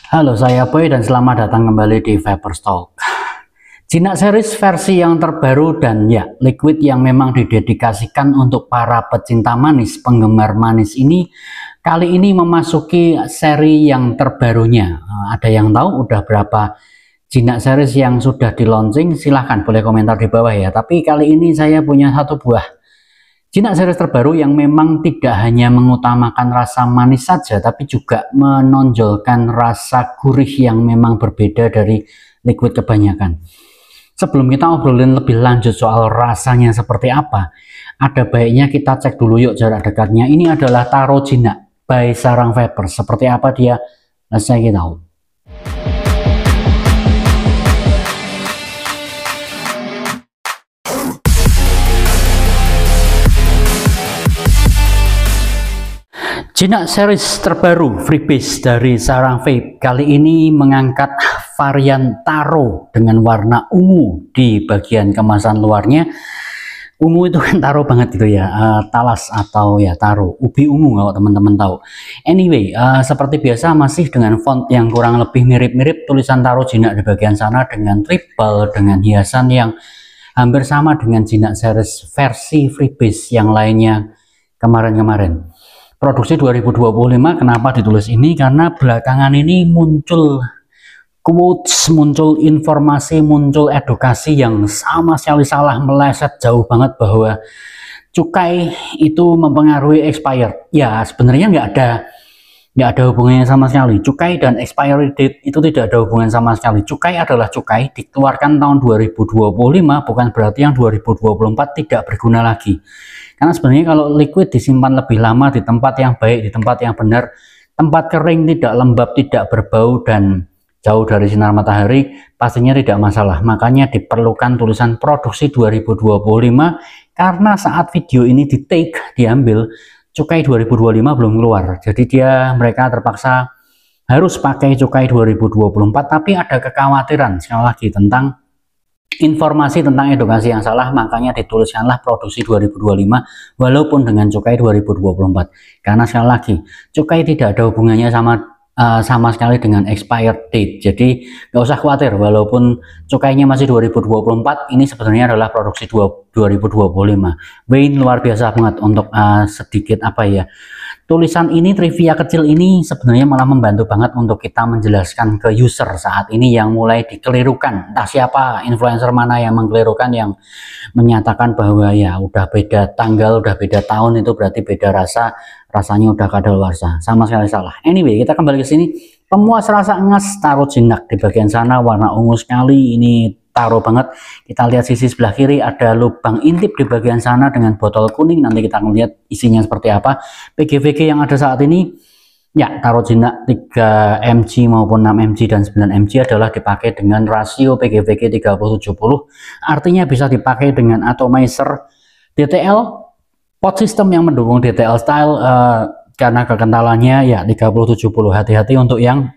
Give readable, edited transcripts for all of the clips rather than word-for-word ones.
Halo, saya Boy dan selamat datang kembali di Vapers Talk. Jinak series versi yang terbaru dan ya, liquid yang memang didedikasikan untuk para pecinta manis, penggemar manis ini kali ini memasuki seri yang terbarunya. Ada yang tahu udah berapa jinak series yang sudah di launching? Silahkan boleh komentar di bawah ya. Tapi kali ini saya punya satu buah jinak series terbaru yang memang tidak hanya mengutamakan rasa manis saja, tapi juga menonjolkan rasa gurih yang memang berbeda dari liquid kebanyakan. Sebelum kita obrolin lebih lanjut soal rasanya seperti apa, ada baiknya kita cek dulu yuk jarak dekatnya. Ini adalah Taro Jinak by Sarang Vapers. Seperti apa dia? Let's check it out. Jinak series terbaru freebase dari Sarang Vape kali ini mengangkat varian Taro dengan warna ungu di bagian kemasan luarnya. Ungu itu kan Taro banget gitu ya, talas atau ya Taro, ubi ungu kalau teman-teman tahu. Anyway, seperti biasa masih dengan font yang kurang lebih mirip-mirip tulisan Taro Jinak di bagian sana dengan triple, dengan hiasan yang hampir sama dengan Jinak series versi freebase yang lainnya kemarin-kemarin. Produksi 2025, kenapa ditulis ini? Karena belakangan ini muncul quotes, muncul informasi, muncul edukasi yang sama sekali salah, meleset jauh banget bahwa cukai itu mempengaruhi expired. Ya sebenarnya nggak ada hubungannya sama sekali. Cukai dan expiry date itu tidak ada hubungan sama sekali. Cukai adalah cukai, dikeluarkan tahun 2025, bukan berarti yang 2024 tidak berguna lagi. Karena sebenarnya kalau liquid disimpan lebih lama di tempat yang baik, di tempat yang benar, tempat kering, tidak lembab, tidak berbau, dan jauh dari sinar matahari, pastinya tidak masalah. Makanya diperlukan tulisan produksi 2025, karena saat video ini di take, diambil, cukai 2025 belum keluar. Jadi mereka terpaksa harus pakai cukai 2024, tapi ada kekhawatiran sekali lagi tentang informasi tentang edukasi yang salah, makanya dituliskanlah produksi 2025 walaupun dengan cukai 2024. Karena sekali lagi, cukai tidak ada hubungannya sama sekali dengan expired date. Jadi nggak usah khawatir, walaupun cukainya masih 2024, ini sebenarnya adalah produksi 2025. Wayne luar biasa banget untuk sedikit apa ya, tulisan ini, trivia kecil ini sebenarnya malah membantu banget untuk kita menjelaskan ke user saat ini yang mulai dikelirukan. Entah siapa influencer mana yang mengkelirukan, yang menyatakan bahwa ya udah beda tanggal, udah beda tahun, itu berarti beda rasa, rasanya udah kadaluarsa. Sama sekali salah. Anyway, kita kembali ke sini. Pemuas rasa ngas Taro Jinak di bagian sana warna ungu sekali, ini Taro banget. Kita lihat sisi sebelah kiri ada lubang intip di bagian sana dengan botol kuning. Nanti kita akan lihat isinya seperti apa. PGVG yang ada saat ini ya, Taro Jinak 3 mg maupun 6 mg dan 9 mg adalah dipakai dengan rasio PGVG 30-70. Artinya bisa dipakai dengan atomizer DTL, pot system yang mendukung DTL style, karena kekentalannya ya 30-70. Hati-hati untuk yang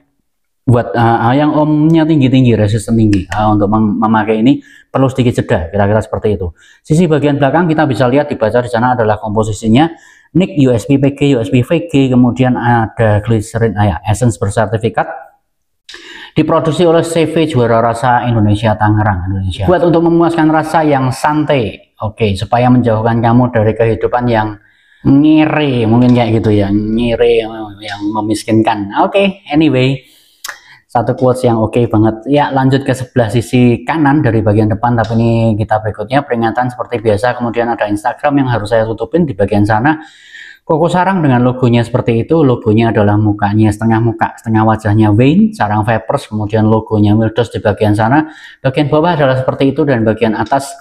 buat yang ohmnya tinggi-tinggi, resisten tinggi, untuk memakai ini perlu sedikit jeda, kira-kira seperti itu. Sisi bagian belakang kita bisa lihat, dibaca di sana adalah komposisinya NIC, USB PG, USB VG, kemudian ada glycerin, essence bersertifikat, diproduksi oleh CV Juara Rasa Indonesia, Tangerang, Indonesia. Buat untuk memuaskan rasa yang santai, oke, supaya menjauhkan kamu dari kehidupan yang ngiri, mungkin kayak gitu ya, ngiri yang memiskinkan. Oke, anyway, satu quotes yang oke banget ya. Lanjut ke sebelah sisi kanan dari bagian depan, tapi ini kita berikutnya peringatan seperti biasa. Kemudian ada Instagram yang harus saya tutupin di bagian sana. Koko Sarang dengan logonya seperti itu. Logonya adalah mukanya setengah muka, setengah wajahnya Wayne Sarang Vapers, kemudian logonya Mildos di bagian sana. Bagian bawah adalah seperti itu, dan bagian atas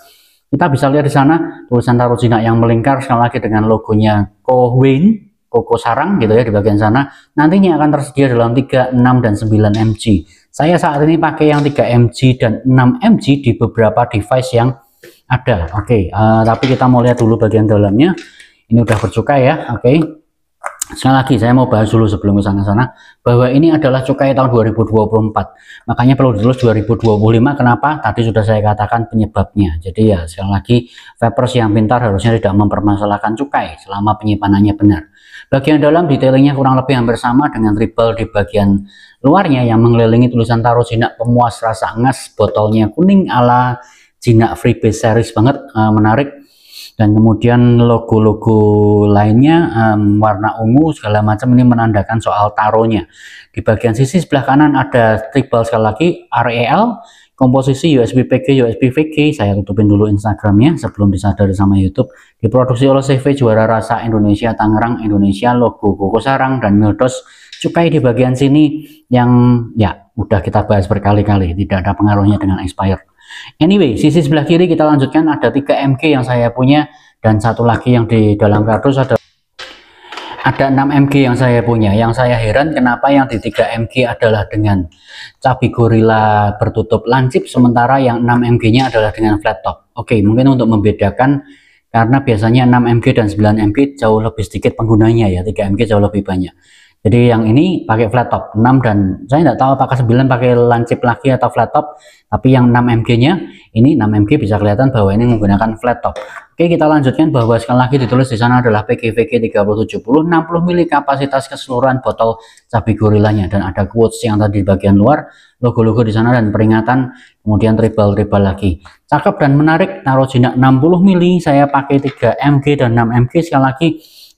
kita bisa lihat di sana tulisan Taro Jinak yang melingkar sekali lagi dengan logonya Wayne Koko Sarang gitu ya di bagian sana. Nantinya akan tersedia dalam 3, 6, dan 9 mg. Saya saat ini pakai yang 3 mg dan 6 mg di beberapa device yang ada. Oke, tapi kita mau lihat dulu bagian dalamnya. Ini udah bercukai ya. Oke. Sekali lagi saya mau bahas dulu sebelum ke sana-sana bahwa ini adalah cukai tahun 2024. Makanya perlu ditulis 2025. Kenapa? Tadi sudah saya katakan penyebabnya. Jadi ya sekali lagi, vapers yang pintar harusnya tidak mempermasalahkan cukai selama penyimpanannya benar. Bagian dalam detailingnya kurang lebih hampir sama dengan triple di bagian luarnya yang mengelilingi tulisan taro jinak pemuas rasa ngas, botolnya kuning ala jinak freebase series banget, menarik. Dan kemudian logo-logo lainnya warna ungu segala macam, ini menandakan soal taronya. Di bagian sisi sebelah kanan ada triple sekali lagi REL, komposisi USB PG, USB VG. Saya tutupin dulu Instagramnya sebelum disadari sama YouTube. Diproduksi oleh CV Juara Rasa Indonesia Tangerang Indonesia, logo Koko Sarang dan Mildos. Cukai di bagian sini yang ya udah kita bahas berkali-kali, tidak ada pengaruhnya dengan expired. Anyway, sisi sebelah kiri kita lanjutkan, ada 3 MG yang saya punya dan satu lagi yang di dalam kardus ada 6 MG yang saya punya. Yang saya heran kenapa yang di 3 MG adalah dengan cabi gorilla bertutup lancip, sementara yang 6 MG-nya adalah dengan flat top. Oke, mungkin untuk membedakan karena biasanya 6 MG dan 9 MG jauh lebih sedikit penggunanya ya, 3 MG jauh lebih banyak. Jadi yang ini pakai flat top 6, dan saya tidak tahu apakah 9 pakai lancip lagi atau flat top, tapi yang 6 MG-nya ini 6 MG bisa kelihatan bahwa ini menggunakan flat top. Oke, kita lanjutkan bahwa sekali lagi ditulis di sana adalah PGVG 3070 60 ml kapasitas keseluruhan botol cabai gorillanya, dan ada quotes yang tadi di bagian luar, logo-logo di sana dan peringatan, kemudian triple lagi. Cakep dan menarik, taro jinak 60 ml, saya pakai 3 MG dan 6 MG. Sekali lagi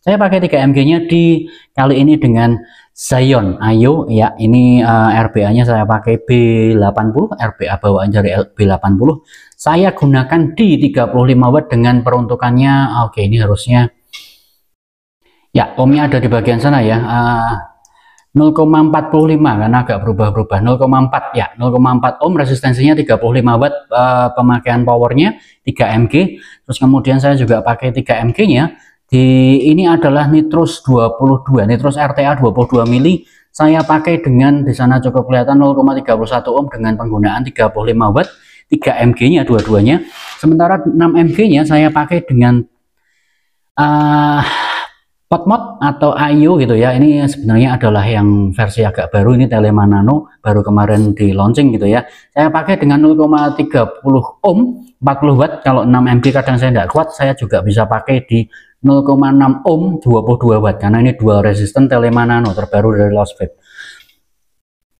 saya pakai 3 MG-nya di kali ini dengan Zion Ayo ya. Ini RBA-nya saya pakai B80, RBA bawaan dari B80. Saya gunakan di 35 watt dengan peruntukannya. Oke, ini harusnya ya ohmnya ada di bagian sana ya. 0,45 karena agak berubah-berubah, 0,4 ya, 0,4 ohm, resistensinya 35 watt, pemakaian powernya 3 mg. Terus kemudian saya juga pakai 3 mg nya ini adalah Nitrous 22, Nitrous RTA 22 mili. Saya pakai dengan di sana cukup kelihatan 0,31 ohm dengan penggunaan 35 watt, 3 mg nya dua-duanya. Sementara 6 mg nya saya pakai dengan PodMod atau AIO gitu ya. Ini sebenarnya adalah yang versi agak baru, ini Telema Nano, baru kemarin di launching gitu ya. Saya pakai dengan 0,30 ohm 40 watt. Kalau 6 mg kadang saya tidak kuat, saya juga bisa pakai di 0,6 ohm 22 watt karena ini dual resistant Telema Nano terbaru dari Lost Vape.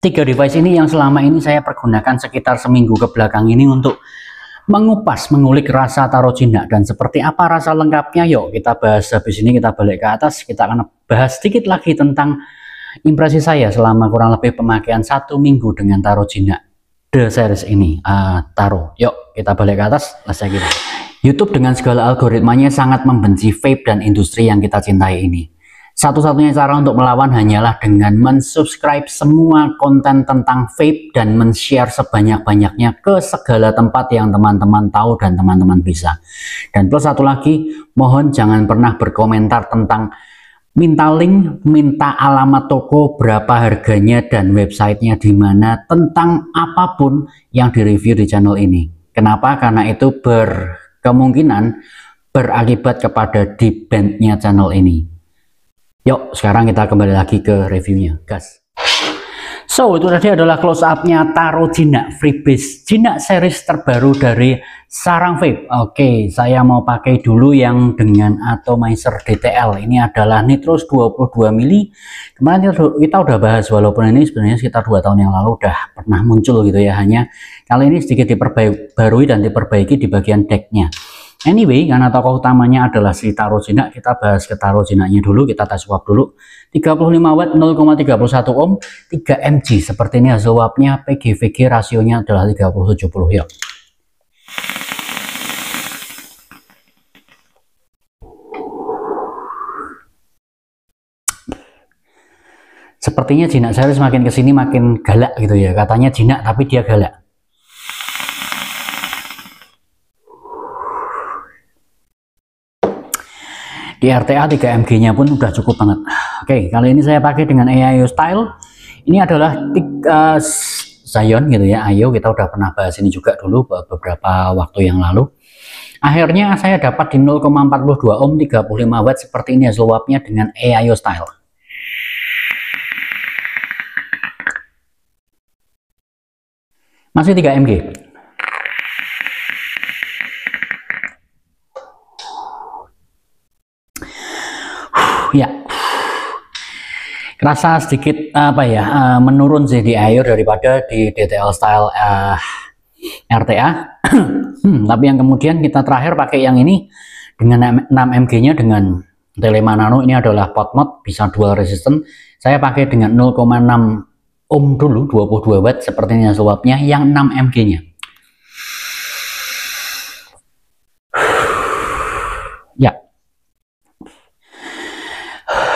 3 device ini yang selama ini saya pergunakan sekitar seminggu ke belakang ini untuk mengulik rasa taro jinak, dan seperti apa rasa lengkapnya yuk kita bahas. Habis ini kita balik ke atas, kita akan bahas sedikit lagi tentang impresi saya selama kurang lebih pemakaian 1 minggu dengan taro jinak The Series ini. Taro, yuk kita balik ke atas. YouTube dengan segala algoritmanya sangat membenci vape dan industri yang kita cintai ini. Satu-satunya cara untuk melawan hanyalah dengan mensubscribe semua konten tentang vape dan men-share sebanyak-banyaknya ke segala tempat yang teman-teman tahu dan teman-teman bisa. Dan plus satu lagi, mohon jangan pernah berkomentar tentang minta link, minta alamat toko, berapa harganya, dan websitenya di mana, tentang apapun yang direview di channel ini. Kenapa? Karena itu berkemungkinan berakibat kepada di-ban-nya channel ini. Yuk, sekarang kita kembali lagi ke reviewnya, gas. So, itu tadi adalah close up-nya taro jinak freebase jinak series terbaru dari Sarang Vape. Oke, saya mau pakai dulu yang dengan atomizer DTL. Ini adalah Nitrous 22 mili. Kemarin kita udah bahas, walaupun ini sebenarnya sekitar 2 tahun yang lalu udah pernah muncul gitu ya. Hanya kali ini sedikit diperbarui dan diperbaiki di bagian decknya. Anyway, karena tokoh utamanya adalah si taro jinak, kita bahas ke taro jinaknya dulu, kita tes swap dulu. 35 watt, 0,31 ohm, 3 mg. Seperti ini hasil swapnya, PGVG rasionya adalah 30-70. Yuk. Sepertinya jinak series makin kesini makin galak gitu ya. Katanya jinak tapi dia galak. Di RTA 3 mg nya pun udah cukup banget. Oke, kali ini saya pakai dengan AIO Style. Ini adalah Zion gitu ya, Ayo. Kita udah pernah bahas ini juga dulu beberapa waktu yang lalu. Akhirnya saya dapat di 0,42 ohm 35 watt seperti ini hasil swapnya dengan AIO Style. Masih 3 mg. Ya, Kerasa sedikit apa ya, menurun sih di air daripada di DTL style RTA. Tapi yang kemudian kita terakhir pakai yang ini dengan 6 mg nya dengan Telema Nano. Ini adalah pot mod, bisa dual resistant. Saya pakai dengan 0,6 ohm dulu, 22 watt sepertinya suapnya, yang 6 mg nya. Ya,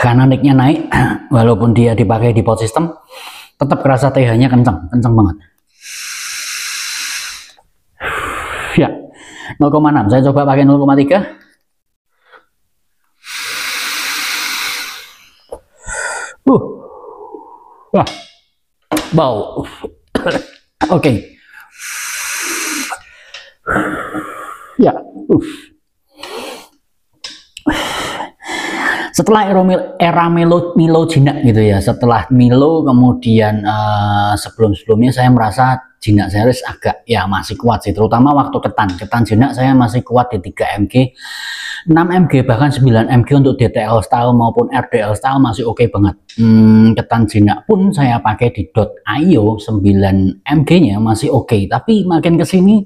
karena nicknya naik, walaupun dia dipakai di pot system, tetap kerasa TH nya kencang banget. Ya, 0,6. Saya coba pakai 0,3. Wah, bau. Oke. Ya. Setelah era Milo jinak gitu ya, setelah Milo kemudian sebelum-sebelumnya saya merasa jinak series agak ya masih kuat sih, terutama waktu ketan jinak saya masih kuat di 3 mg, 6 mg bahkan 9 mg untuk DTL style maupun RDL style masih oke banget. Ketan jinak pun saya pakai di .io 9 mg nya masih oke, tapi makin kesini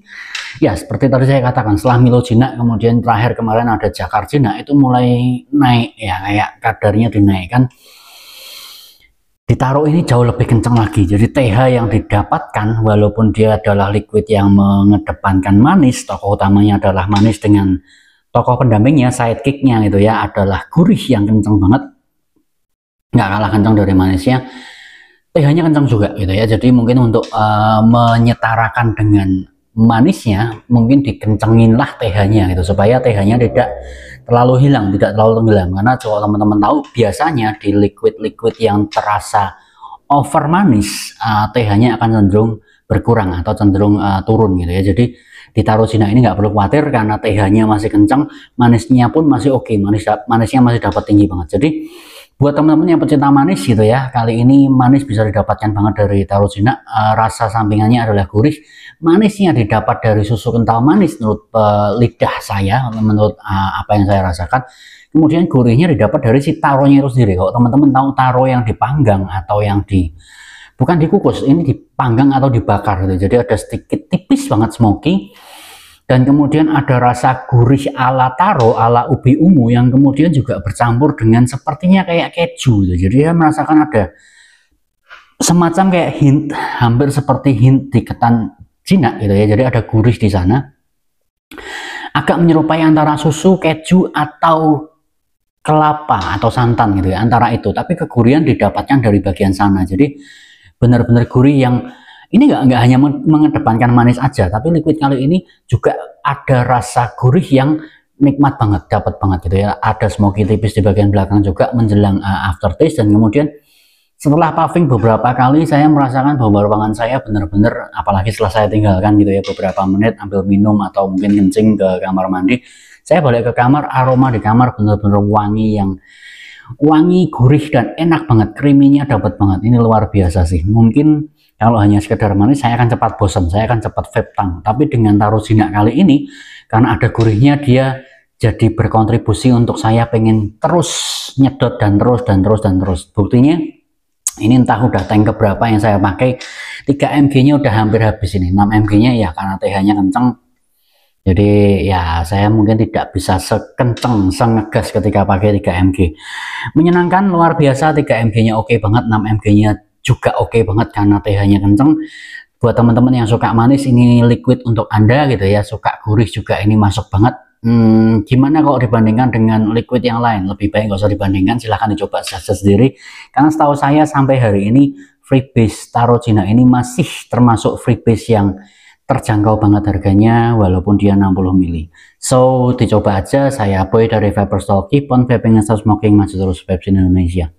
ya seperti tadi saya katakan, setelah Milo jinak kemudian terakhir kemarin ada Jakar jinak, itu mulai naik ya, kayak kadarnya dinaikkan, ditaruh ini jauh lebih kencang lagi. Jadi TH yang didapatkan walaupun dia adalah liquid yang mengedepankan manis, tokoh utamanya adalah manis, dengan tokoh pendampingnya, sidekicknya gitu ya, adalah gurih yang kencang banget, nggak kalah kencang dari manisnya. TH-nya kencang juga gitu ya. Jadi mungkin untuk menyetarakan dengan manisnya, mungkin dikencengin lah TH-nya gitu, supaya TH-nya tidak terlalu hilang, tidak terlalu tenggelam. Karena kalau teman-teman tahu, biasanya di liquid-liquid yang terasa over manis, TH-nya akan cenderung berkurang atau cenderung turun gitu ya. Jadi ditaruh jinak ini nggak perlu khawatir, karena TH-nya masih kencang, manisnya pun masih oke, manisnya masih dapat tinggi banget. Jadi buat teman-teman yang pecinta manis gitu ya, kali ini manis bisa didapatkan banget dari taruh jinak. Rasa sampingannya adalah gurih, manisnya didapat dari susu kental manis menurut lidah saya, menurut apa yang saya rasakan. Kemudian gurihnya didapat dari si taronya itu sendiri. Kalau teman-teman tahu taro yang dipanggang atau yang bukan dikukus, ini dipanggang atau dibakar gitu, jadi ada sedikit tipis banget smoky, dan kemudian ada rasa gurih ala taro, ala ubi ungu yang kemudian juga bercampur dengan sepertinya kayak keju gitu. Jadi saya merasakan ada semacam kayak hint, hampir seperti hint di ketan jinak gitu ya. Jadi ada gurih di sana, agak menyerupai antara susu, keju, atau kelapa atau santan gitu ya, antara itu. Tapi kegurihan didapatkan dari bagian sana. Jadi benar-benar gurih yang ini nggak hanya mengedepankan manis aja, tapi liquid kali ini juga ada rasa gurih yang nikmat banget, dapat banget gitu ya. Ada smoky tipis di bagian belakang juga menjelang aftertaste, dan kemudian setelah puffing beberapa kali saya merasakan bahwa ruangan saya benar-benar, apalagi setelah saya tinggalkan gitu ya beberapa menit, ambil minum atau mungkin kencing ke kamar mandi, saya balik ke kamar, aroma di kamar benar-benar wangi, yang wangi, gurih, dan enak banget, creamy-nya dapat banget. Ini luar biasa sih. Mungkin kalau hanya sekedar manis saya akan cepat bosan, saya akan cepat vape tang. Tapi dengan taruh jinak kali ini, karena ada gurihnya, dia jadi berkontribusi untuk saya pengen terus nyedot dan terus. Buktinya ini entah udah tank keberapa yang saya pakai, 3 mg nya udah hampir habis ini. 6 mg nya ya karena TH nya kenceng, jadi ya saya mungkin tidak bisa sekenceng, sengegas ketika pakai 3 mg. Menyenangkan, luar biasa, 3 mg nya oke banget, 6 mg nya juga oke banget karena TH nya kenceng. Buat teman-teman yang suka manis, ini liquid untuk Anda gitu ya. Suka gurih juga ini masuk banget. Gimana kalau dibandingkan dengan liquid yang lain? Lebih baik nggak usah dibandingkan, silahkan dicoba saja sendiri. Karena setahu saya sampai hari ini freebase taruh jinak ini masih termasuk freebase yang terjangkau banget harganya, walaupun dia 60 mili. So dicoba aja. Saya Boy dari Vapor Store. Keep on vaping and stop smoking. Maju terus vape Indonesia.